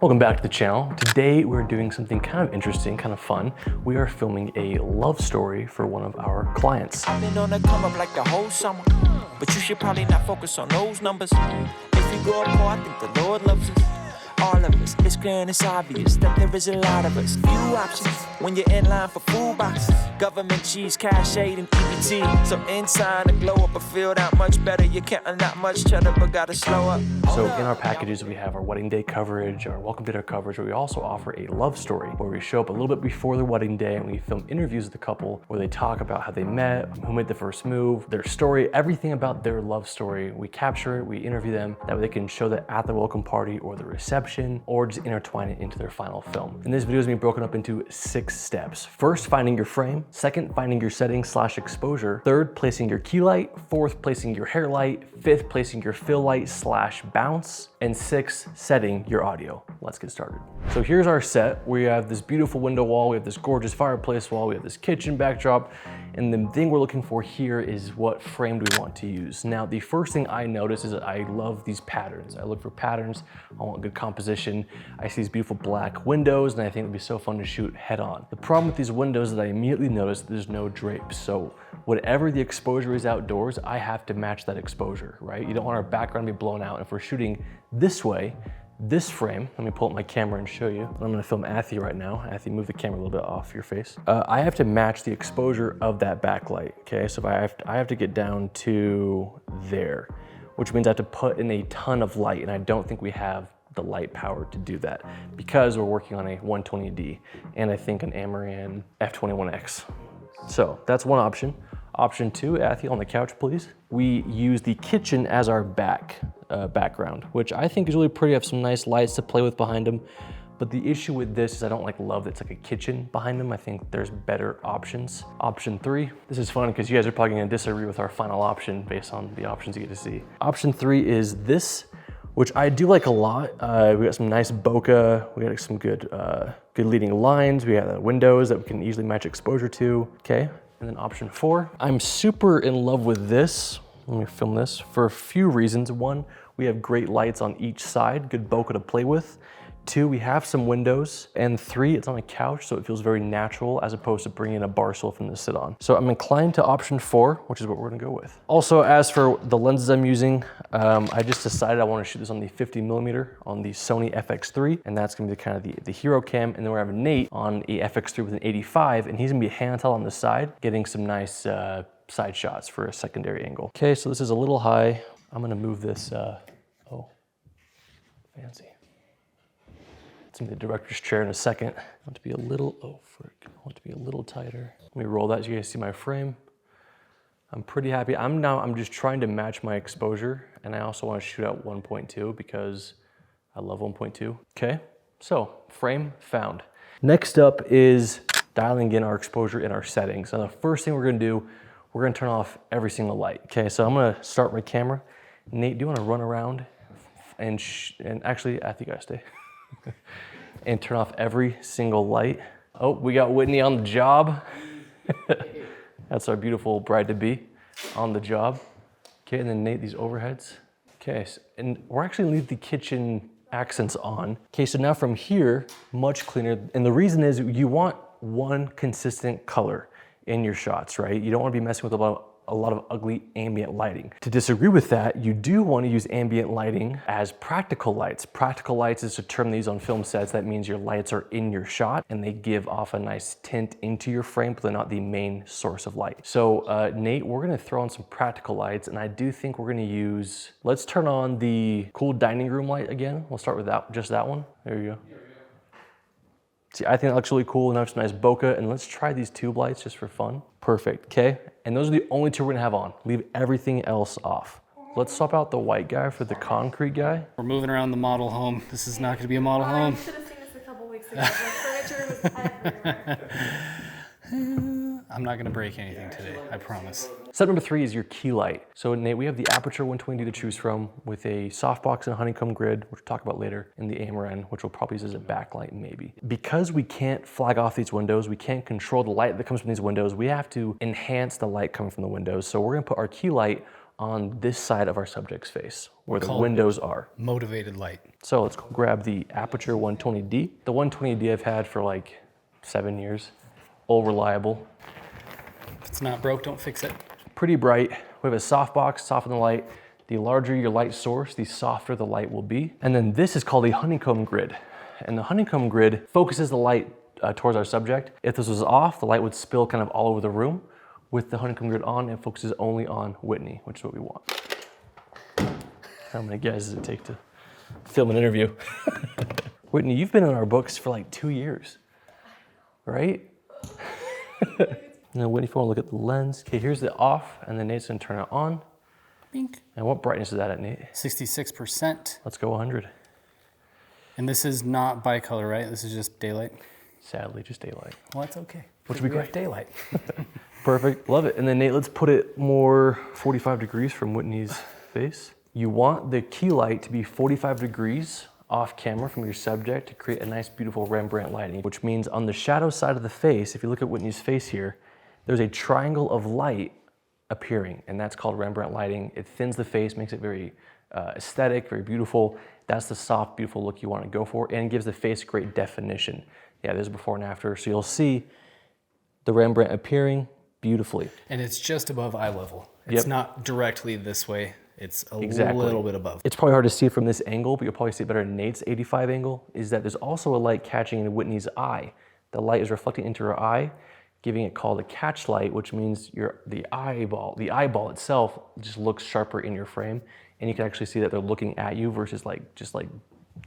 Welcome back to the channel. Today we're doing something kind of interesting, kind of fun. We are filming a love story for one of our clients. I've been on the come up like the whole summer, but you should probably not focus on those numbers. If you grow up poor, I think the Lord loves us. All of us, it's clear and it's obvious that there is a lot of us. Few options when you're in line for food boxes. Government cheese, cash aid, and EBT. So inside to glow up, I feel that much better. You're counting not much cheddar, but gotta slow up. So in our packages, we have our wedding day coverage, our welcome dinner coverage, but we also offer a love story where we show up a little bit before their wedding day and we film interviews with the couple where they talk about how they met, who made the first move, their story, everything about their love story. We capture it, we interview them, that way they can show that at the welcome party or the reception, or just intertwine it into their final film. And this video is being broken up into 6 steps. First, finding your frame. Second, finding your settings / exposure. Third, placing your key light. Fourth, placing your hair light. Fifth, placing your fill light / bounce. And 6th, setting your audio. Let's get started. So here's our set. We have this beautiful window wall. We have this gorgeous fireplace wall. We have this kitchen backdrop. And the thing we're looking for here is what frame do we want to use. Now, the first thing I notice is that I love these patterns. I look for patterns. I want good composition. I see these beautiful black windows and I think it'd be so fun to shoot head on. The problem with these windows is that I immediately noticed there's no drapes. So whatever the exposure is outdoors, I have to match that exposure, right? You don't want our background to be blown out. If we're shooting this way, this frame, let me pull up my camera and show you. I'm gonna film Athy right now. Athy, move the camera a little bit off your face. I have to match the exposure of that backlight, okay? So if I have to get down to there, which means I have to put in a ton of light, and I don't think we have the light power to do that because we're working on a 120D and I think an Amaran F21X. So that's one option. Option 2, Athy, on the couch, please. We use the kitchen as our background, which I think is really pretty. I have some nice lights to play with behind them. But the issue with this is I don't love that it's like a kitchen behind them. I think there's better options. Option 3, this is fun because you guys are probably gonna disagree with our final option based on the options you get to see. Option 3 is this, which I do like a lot. We got some nice bokeh. We got some good leading lines. We got windows that we can easily match exposure to, okay? And then option 4, I'm super in love with this. Let me film this for a few reasons. 1, we have great lights on each side, good bokeh to play with. 2, we have some windows. And 3, it's on a couch, so it feels very natural as opposed to bringing a bar stool for them to sit on. So I'm inclined to option 4, which is what we're gonna go with. Also, as for the lenses I'm using, I just decided I wanna shoot this on the 50mm on the Sony FX3, and that's gonna be the hero cam. And then we're having Nate on a FX3 with an 85, and he's gonna be handheld on the side, getting some nice side shots for a secondary angle. Okay, so this is a little high. I'm gonna move this, oh, fancy. It's in the director's chair in a second. I want to be a little, oh frick, I want to be a little tighter. Let me roll that so you guys see my frame. I'm pretty happy. I'm just trying to match my exposure, and I also want to shoot at 1.2 because I love 1.2. Okay, so frame found. Next up is dialing in our exposure in our settings. And the first thing we're gonna do, we're gonna turn off every single light. Okay, so I'm gonna start my camera. Nate, do you wanna run around and actually, I think I stay. And turn off every single light. Oh, we got Whitney on the job. That's our beautiful bride-to-be on the job. Okay, and then Nate, these overheads. Okay, and we're actually gonna leave the kitchen accents on. Okay, so now from here, much cleaner. And the reason is you want one consistent color in your shots, right? You don't wanna be messing with a lot of ugly ambient lighting. To disagree with that, you do want to use ambient lighting as practical lights. Practical lights is a term they use on film sets. That means your lights are in your shot and they give off a nice tint into your frame, but they're not the main source of light. So Nate, we're gonna throw on some practical lights, and I do think we're gonna use, let's turn on the cool dining room light again. We'll start with that, just that one. There you go. See, I think that looks really cool. Now it's nice bokeh, and let's try these tube lights just for fun. Perfect, okay? And those are the only 2 we're gonna have on. Leave everything else off. Let's swap out the white guy for the concrete guy. We're moving around the model home. This is not gonna be a model home. I should have seen this a couple weeks ago. The furniture was everywhere. I'm not gonna break anything today, I promise. Step number 3 is your key light. So Nate, we have the Aperture 120D to choose from with a softbox and a honeycomb grid, which we'll talk about later, and the Amaran, which we'll probably use as a backlight maybe. Because we can't flag off these windows, we can't control the light that comes from these windows, we have to enhance the light coming from the windows. So we're gonna put our key light on this side of our subject's face, where the windows are. Motivated light. So let's go grab the Aperture 120D. The 120D I've had for like 7 years. All reliable. If it's not broke, don't fix it. Pretty bright. We have a softbox, soften the light. The larger your light source, the softer the light will be. And then this is called a honeycomb grid. And the honeycomb grid focuses the light towards our subject. If this was off, the light would spill kind of all over the room. With the honeycomb grid on, it focuses only on Whitney, which is what we want. How many guys does it take to film an interview? Whitney, you've been in our books for like 2 years, right? Now, Whitney, if you want to look at the lens, okay, here's the off, and then Nate's gonna turn it on. Bink. And what brightness is that at, Nate? 66%. Let's go 100. And this is not bicolor, right? This is just daylight. Sadly, just daylight. Well, that's okay. Which would be great. Daylight. Perfect, love it. And then Nate, let's put it more 45 degrees from Whitney's face. You want the key light to be 45 degrees off camera from your subject to create a nice, beautiful Rembrandt lighting, which means on the shadow side of the face, if you look at Whitney's face here, there's a triangle of light appearing, and that's called Rembrandt lighting. It thins the face, makes it very aesthetic, very beautiful. That's the soft, beautiful look you want to go for, and gives the face great definition. Yeah, there's a before and after, so you'll see the Rembrandt appearing beautifully. And it's just above eye level. It's not directly this way. It's a little bit above. It's probably hard to see from this angle, but you'll probably see it better in Nate's 85 angle, is that there's also a light catching in Whitney's eye. The light is reflecting into her eye, giving it called a catch light, which means the eyeball itself just looks sharper in your frame, and you can actually see that they're looking at you versus just like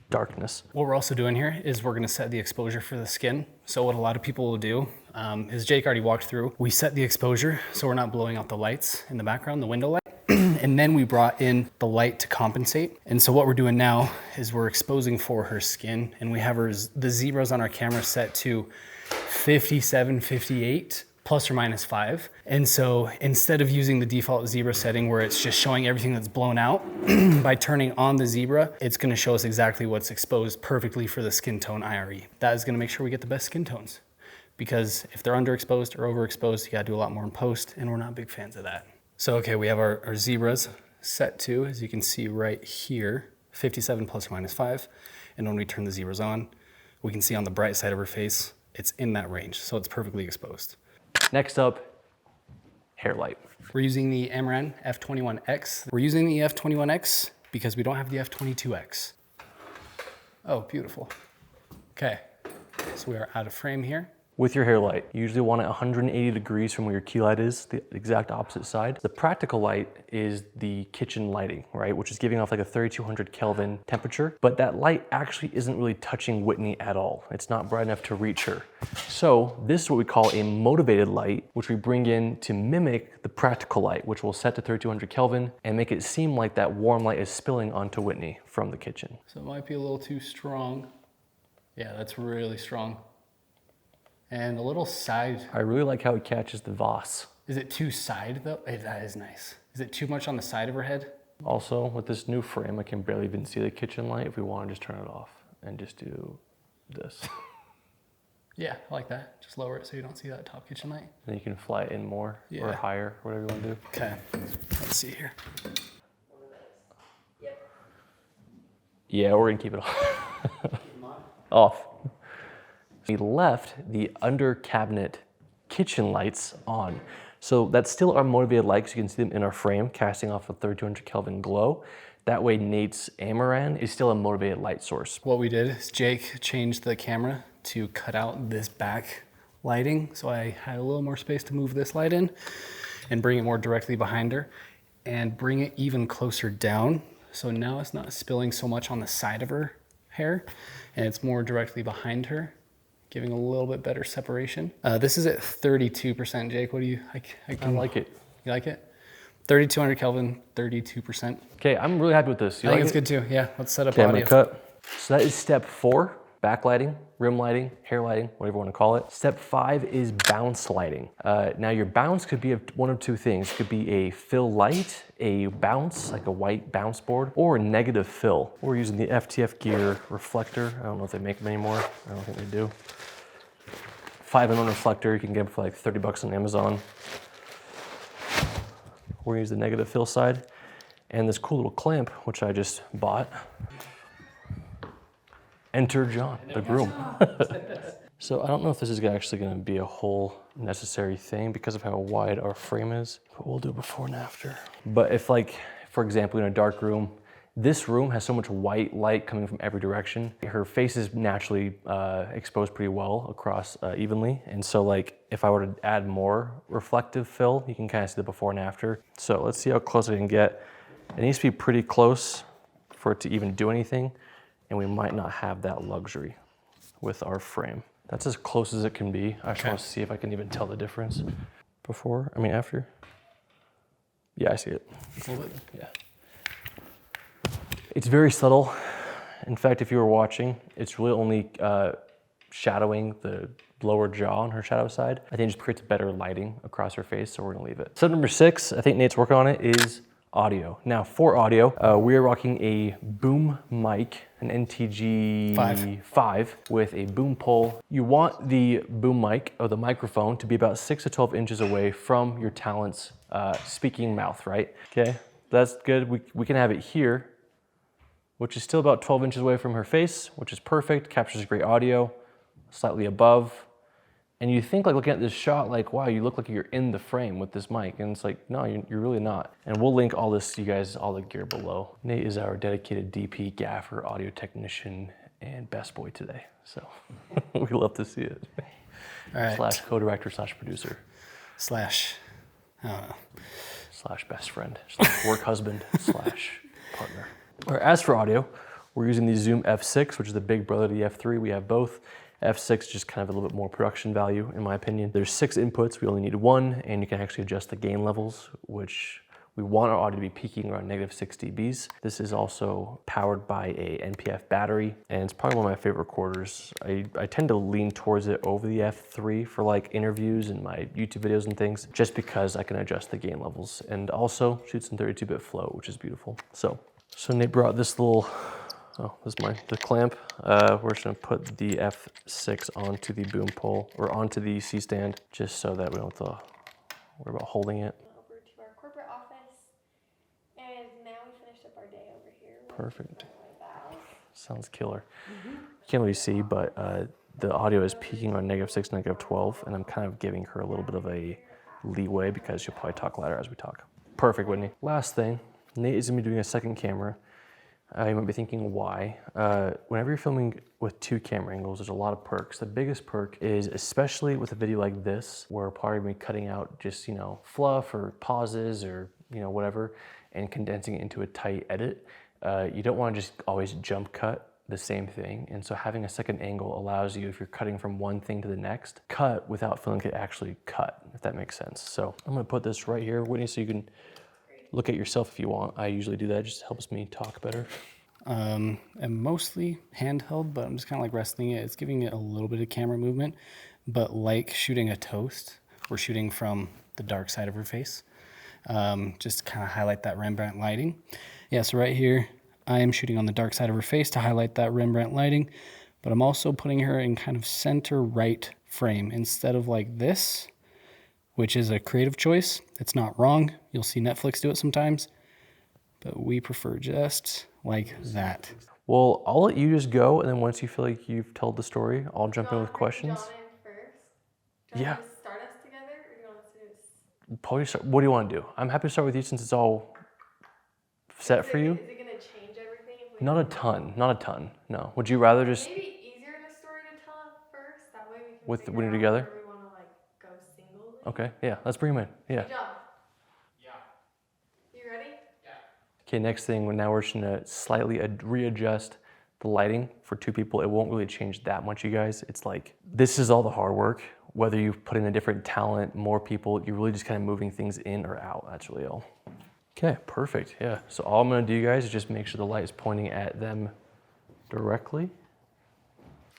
darkness. What we're also doing here is we're gonna set the exposure for the skin. So what a lot of people will do, as Jake already walked through, we set the exposure so we're not blowing out the lights in the background, the window light, and then we brought in the light to compensate. And so what we're doing now is we're exposing for her skin, and we have the zeros on our camera set to 57, 58, plus or minus 5. And so instead of using the default zebra setting where it's just showing everything that's blown out, by turning on the zebra, it's gonna show us exactly what's exposed perfectly for the skin tone IRE. That is gonna make sure we get the best skin tones. Because if they're underexposed or overexposed, you gotta do a lot more in post, and we're not big fans of that. So okay, we have our zebras set to, as you can see right here, 57 plus or minus 5. And when we turn the zebras on, we can see on the bright side of her face, it's in that range, so it's perfectly exposed. Next up, hair light. We're using the Amaran F21X. We're using the F21X because we don't have the F22X. Oh, beautiful. Okay, so we are out of frame here. With your hair light, you usually want it 180 degrees from where your key light is, the exact opposite side. The practical light is the kitchen lighting, right? Which is giving off like a 3200 Kelvin temperature, but that light actually isn't really touching Whitney at all. It's not bright enough to reach her. So this is what we call a motivated light, which we bring in to mimic the practical light, which will set to 3200 Kelvin and make it seem like that warm light is spilling onto Whitney from the kitchen. So it might be a little too strong. Yeah, that's really strong. And a little side. I really like how it catches the Voss. Is it too side though? That is nice. Is it too much on the side of her head? Also, with this new frame, I can barely even see the kitchen light. If we want to just turn it off and just do this. Yeah, I like that. Just lower it so you don't see that top kitchen light. Then you can fly it in more or higher, whatever you want to do. Okay, let's see here. Yeah, we're gonna keep it off. Off. We left the under cabinet kitchen lights on. So that's still our motivated lights. You can see them in our frame, casting off a 3200 Kelvin glow. That way Nate's Amaran is still a motivated light source. What we did is Jake changed the camera to cut out this back lighting. So I had a little more space to move this light in and bring it more directly behind her and bring it even closer down. So now it's not spilling so much on the side of her hair and it's more directly behind her, giving a little bit better separation. This is at 32%, Jake. What do you, I like it. You like it? 3200 Kelvin, 32%. Okay, I'm really happy with this. I think it's good too. Yeah, let's set up audio. audio. Cut. So that is step 4, backlighting, rim lighting, hair lighting, whatever you want to call it. Step 5 is bounce lighting. Now your bounce could be one of two things. It could be a fill light, a bounce, like a white bounce board, or a negative fill. We're using the FTF Gear reflector. I don't know if they make them anymore. I don't think they do. 5-in-1 reflector, you can get it for like 30 bucks on Amazon. We're gonna use the negative fill side and this cool little clamp, which I just bought. Enter John, the groom. So I don't know if this is actually gonna be a whole necessary thing because of how wide our frame is, but we'll do before and after. But if like, for example, in a dark room, this room has so much white light coming from every direction. Her face is naturally exposed pretty well across evenly. And so like, if I were to add more reflective fill, you can kind of see the before and after. So let's see how close I can get. It needs to be pretty close for it to even do anything. And we might not have that luxury with our frame. That's as close as it can be. I just want to see if I can even tell the difference. After. Yeah, I see it. A little bit. Yeah. It's very subtle. In fact, if you were watching, it's really only shadowing the lower jaw on her shadow side. I think it just creates better lighting across her face, so we're gonna leave it. Step number 6, I think Nate's working on it, is audio. Now for audio, we are rocking a boom mic, an NTG 5 with a boom pole. You want the boom mic, or the microphone, to be about 6 to 12 inches away from your talent's speaking mouth, right? Okay, that's good. We can have it here, which is still about 12 inches away from her face, which is perfect, captures great audio, slightly above. And you think like looking at this shot, like, wow, you look like you're in the frame with this mic. And it's like, no, you're really not. And we'll link all this to you guys, all the gear below. Nate is our dedicated DP, gaffer, audio technician, and best boy today. So we love to see it. All right. Slash co-director, slash producer. Slash, I don't know. Slash best friend, slash work husband, slash partner. Or as for audio, we're using the Zoom F6, which is the big brother to the F3. We have both. F6 just kind of a little bit more production value, in my opinion. There's 6 inputs, we only need 1, and you can actually adjust the gain levels, which we want our audio to be peaking around -6 dBs. This is also powered by a NPF battery, and it's probably one of my favorite recorders. I tend to lean towards it over the F3 for like interviews and my YouTube videos and things, just because I can adjust the gain levels, and also shoots in 32-bit flow, which is beautiful. So Nate brought this little, this is mine, the clamp. We're just gonna put the F6 onto the boom pole, or onto the C-stand, just so that we don't have to worry about holding it. Over to our corporate office, and now we finished up our day over here. Perfect. Like Sounds killer. You can't really see, but the audio is peaking on -6, -12, and I'm kind of giving her a little bit of a leeway because she'll probably talk louder as we talk. Perfect, Whitney. Last thing, Nate is gonna be doing a second camera. You might be thinking why. Whenever you're filming with 2 camera angles, there's a lot of perks. The biggest perk is, especially with a video like this, where we're probably gonna be cutting out just, fluff or pauses or, whatever, and condensing it into a tight edit. You don't wanna just always jump cut the same thing. And so having a second angle allows you, if you're cutting from one thing to the next, cut without feeling like it actually cut, if that makes sense. So I'm gonna put this right here, Whitney, so you can look at yourself if you want. I usually do that, it just helps me talk better. I'm mostly handheld, but I'm just kind of like resting it. It's giving it a little bit of camera movement, but like shooting a toast, we're shooting from the dark side of her face. Just to kind of highlight that Rembrandt lighting. Yeah, so right here, I am shooting on the dark side of her face to highlight that Rembrandt lighting, but I'm also putting her in kind of center right frame instead of like this, which is a creative choice. It's not wrong. You'll see Netflix do it sometimes, but we prefer just like that. Well, I'll let you just go, and then once you feel like you've told the story, I'll jump in with questions. John in first. Do you Yeah. want to start us together, or do you want us to just... Probably start, what do you want to do? I'm happy to start with you since it's all set for you. Is it going to change everything? If we Not a ton, no. Would you rather just, Maybe easier to story to tell first. That way we can With figure when you're out together? where we want to like go singly. okay, yeah, let's bring him in, yeah. Good job. Yeah. You ready? Okay, next thing, now we're just gonna slightly readjust the lighting for 2 people. It won't really change that much, you guys. It's like, this is all the hard work. Whether you put in a different talent, more people, you're really just kind of moving things in or out. That's really all. Okay, perfect, yeah. So all I'm gonna do, you guys, is just make sure the light is pointing at them directly.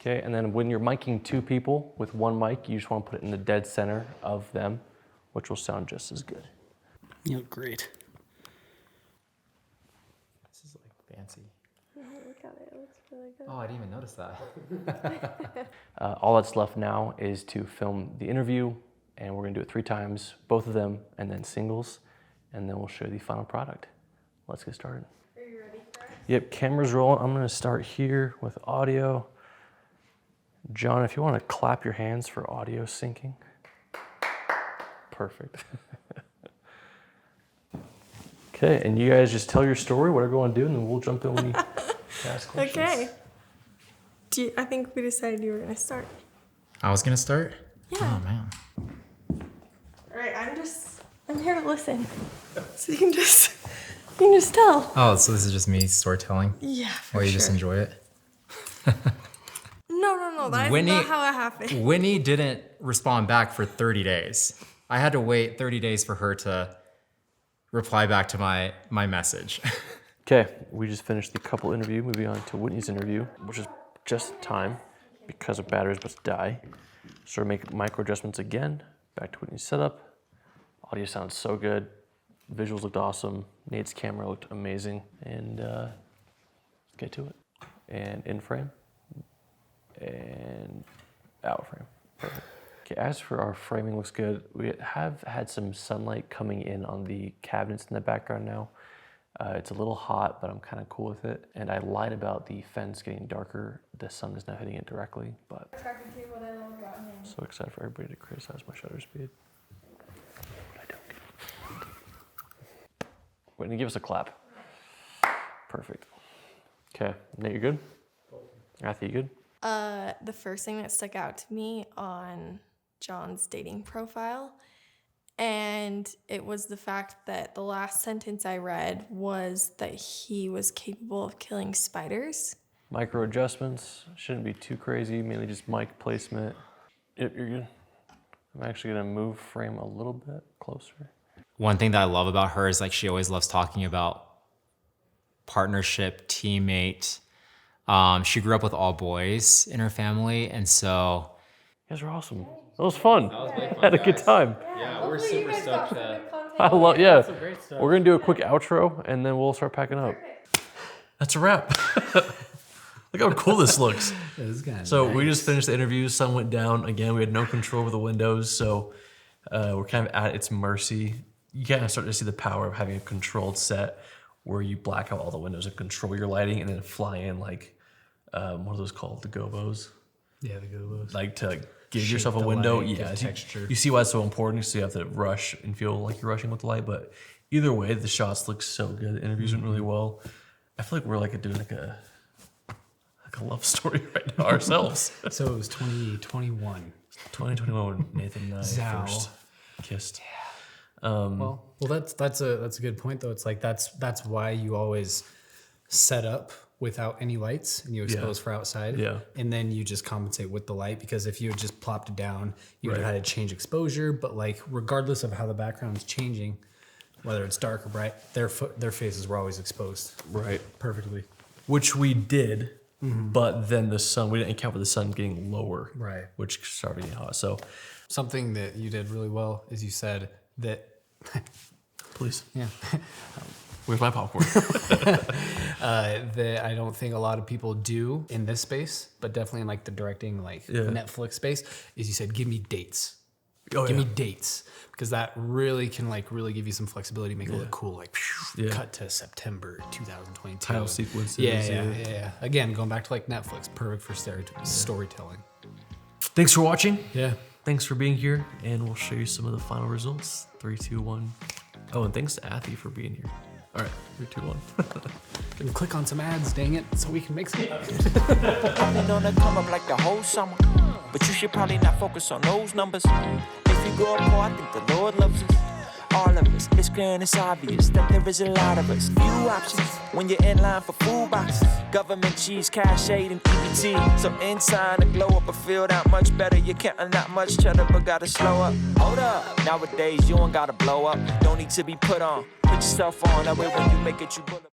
Okay, and then when you're miking 2 people with 1 mic, you just wanna put it in the dead center of them, which will sound just as good. You look great. This is like fancy. Look at it. It looks really good. Oh, I didn't even notice that. All that's left now is to film the interview, and we're gonna do it 3 times, both of them, and then singles. and then we'll show you the final product. Let's get started. Are you ready for it? Yep, camera's rolling. I'm gonna start here with audio. John, if you wanna clap your hands for audio syncing. Perfect. Okay, and you guys just tell your story, whatever you wanna do, and then we'll jump in when you ask questions. Okay. I think we decided you were gonna start. I was gonna start? Yeah. Oh man. All right, I'm here to listen. So you can just tell. Oh, so this is just me storytelling? Yeah, for Or you sure. just enjoy it? No, that is not how it happened. Winnie didn't respond back for 30 days. I had to wait 30 days for her to reply back to my message. Okay, we just finished the couple interview, moving on to Whitney's interview, which is just in time because of batteries about to die. So we're making micro adjustments again, back to Whitney's setup. Audio sounds so good, visuals looked awesome, Nate's camera looked amazing, and let's get to it. And in frame, and out frame, perfect. Okay, as for our framing, looks good. We have had some sunlight coming in on the cabinets in the background now. It's a little hot, but I'm kind of cool with it. And I lied about the fence getting darker. The sun is now hitting it directly, but Attracted to what I love about him. so excited for everybody to criticize my shutter speed. But I don't. Whitney, give us a clap. Perfect. Okay, Nate, you good? Matthew, you good? The first thing that stuck out to me on John's dating profile, and it was the fact that the last sentence I read was that he was capable of killing spiders. Micro adjustments, shouldn't be too crazy, mainly just mic placement. Yep, you're good. I'm actually gonna move frame a little bit closer. One thing that I love about her is like she always loves talking about partnership, teammate. She grew up with all boys in her family, and so You guys are awesome. That was fun. Had a good time. yeah, we're super stoked. I love, yeah. Great stuff. We're gonna do a quick outro and then we'll start packing up. That's a wrap. Look how cool this looks. So we just finished the interview. Sun went down again. We had no control over the windows, so we're kind of at its mercy. You kind of start to see the power of having a controlled set where you black out all the windows and control your lighting, and then fly in like what are those called? The gobos. Yeah, the gobos. Like to give Shape yourself a the window. light, give Yeah, texture. you see why it's so important. So you have to rush and feel like you're rushing with the light. But either way, the shots look so good. The interviews went really well. I feel like we're like doing like a love story right now ourselves. So it was 2021. 2021 when Nathan and I Zow. first kissed. Well, that's a good point though. It's like that's why you always set up without any lights and you expose for outside. Yeah. And then you just compensate with the light, because if you had just plopped it down, you would have Right. had to change exposure. But like regardless of how the background's changing, whether it's dark or bright, their faces were always exposed Right. perfectly. Which we did, but then the sun, we didn't account for the sun getting lower. Right. Which started getting hot. So Something that you did really well is you said that please, yeah. where's my popcorn? That I don't think a lot of people do in this space, but definitely in like the directing, like Netflix space, is you said, give me dates. Oh, Give yeah. me dates. Because that really can like really give you some flexibility, make it look cool. Like cut to September 2022. Title sequences. Yeah. Again, going back to like Netflix, perfect for storytelling. Thanks for watching. Yeah. Thanks for being here, and we'll show you some of the final results. 3, 2, 1. Oh, and thanks to Athy for being here. All right, 3, 2, 1. And click on some ads, dang it, so we can make some. Probably gonna come up like the whole summer, but you should probably not focus on those numbers. If you grow up poor, I think the Lord loves us. All of us, it's clear and it's obvious that there is a lot of us. Few options when you're in line for food boxes. Government cheese, cash aid, and EBT. So inside the glow up, I feel that much better. You're counting not much cheddar, but gotta slow up. Hold up, nowadays you ain't gotta blow up. Don't need to be put on. Put yourself on, that way when you make it, you bullet.